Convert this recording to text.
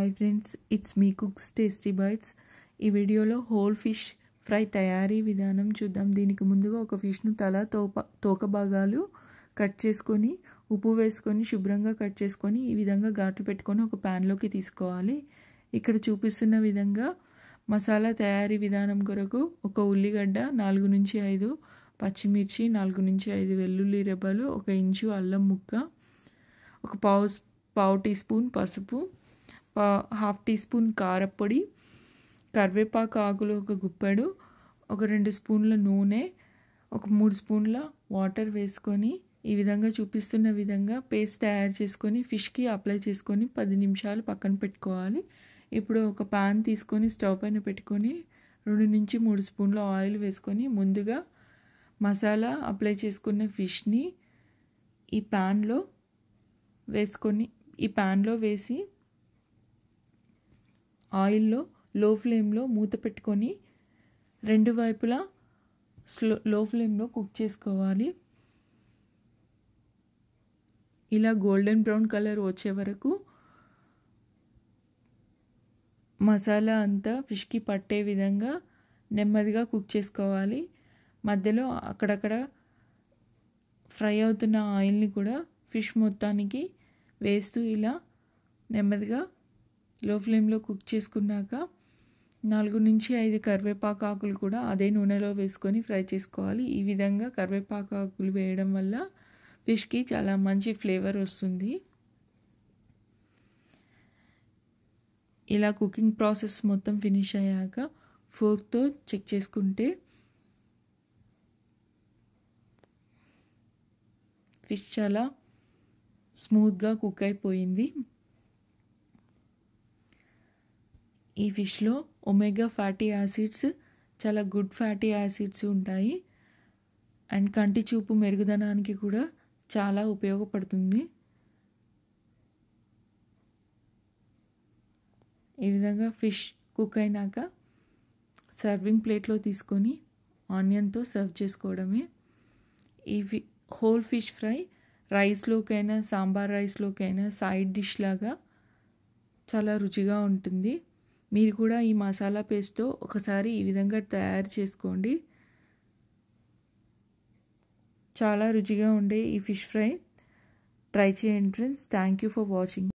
Hi friends, it's me cooks tasty bites. ఈ వీడియోలో whole fish fry తయారీ విధానం చూద్దాం. దీనికి ముందుగా ఒక ఫిష్ను తోక భాగాలు కట్ చేసుకొని ఉప్పు వేసుకొని శుభ్రంగా కట్ చేసుకొని ఈ విధంగా ఘాట్లు పెట్టుకొని ఒక ప్యాన్లోకి తీసుకోవాలి. ఇక్కడ చూపిస్తున్న విధంగా మసాలా తయారీ విధానం కొరకు ఒక ఉల్లిగడ్డ, 4 నుంచి 5 పచ్చిమిర్చి, 4 నుంచి 5 వెల్లుల్లి రెబ్బలు, 1 ఇంచు అల్లం ముక్క, ఒక పావు టీ స్పూన్ పసుపు, హాఫ్ టీ స్పూన్ కారపొడి, కరివేపాకు ఆకులు ఒక గుప్పెడు, ఒక 2 స్పూన్ల నూనె, ఒక 3 స్పూన్ల వాటర్ వేసుకొని ఈ విధంగా చూపిస్తున్న విధంగా పేస్ట్ తయారు చేసుకొని ఫిష్కి అప్లై చేసుకొని 10 నిమిషాలు పక్కన పెట్టుకోవాలి. ఇప్పుడు ఒక పాన్ తీసుకొని స్టవ్ పైన పెట్టుకొని 2 నుంచి 3 స్పూన్ల ఆయిల్ వేసుకొని ముందుగా మసాలా అప్లై చేసుకున్న ఫిష్ని ఈ ప్యాన్లో వేసి ఆయిల్లో లో ఫ్లేమ్లో మూత పెట్టుకొని 2 వైపులా లో ఫ్లేమ్లో కుక్ చేసుకోవాలి. ఇలా గోల్డెన్ బ్రౌన్ కలర్ వచ్చే వరకు మసాలా అంతా ఫిష్కి పట్టే విధంగా నెమ్మదిగా కుక్ చేసుకోవాలి. మధ్యలో అక్కడక్కడ ఫ్రై అవుతున్న ఆయిల్ని కూడా ఫిష్ మొత్తానికి వేస్తూ ఇలా నెమ్మదిగా లో ఫ్లేమ్లో కుక్ చేసుకున్నాక 4 నుంచి 5 కరివేపాకు ఆకులు కూడా అదే నూనెలో వేసుకొని ఫ్రై చేసుకోవాలి. ఈ విధంగా కరివేపాకు ఆకులు వేయడం వల్ల ఫిష్కి చాలా మంచి ఫ్లేవర్ వస్తుంది. ఇలా కుకింగ్ ప్రాసెస్ మొత్తం ఫినిష్ అయ్యాక ఫోర్క్తో చెక్ చేసుకుంటే ఫిష్ చాలా స్మూత్గా కుక్ అయిపోయింది. ఈ ఫిష్లో ఒమేగా ఫ్యాటీ యాసిడ్స్, చాలా గుడ్ ఫ్యాటీ యాసిడ్స్ ఉంటాయి అండ్ కంటి చూపు మెరుగుదనానికి కూడా చాలా ఉపయోగపడుతుంది. ఈ విధంగా ఫిష్ కుక్ అయినాక సర్వింగ్ ప్లేట్లో తీసుకొని ఆనియన్తో సర్వ్ చేసుకోవడమే. ఈ హోల్ ఫిష్ ఫ్రై రైస్లోకైనా సాంబార్ రైస్లోకైనా సైడ్ డిష్ లాగా చాలా రుచిగా ఉంటుంది. మీరు కూడా ఈ మసాలా పేస్ట్తో ఒకసారి ఈ విధంగా తయారు చేసుకోండి. చాలా రుచిగా ఉండే ఈ ఫిష్ ఫ్రై ట్రై చేయండి friends. Thank you for watching.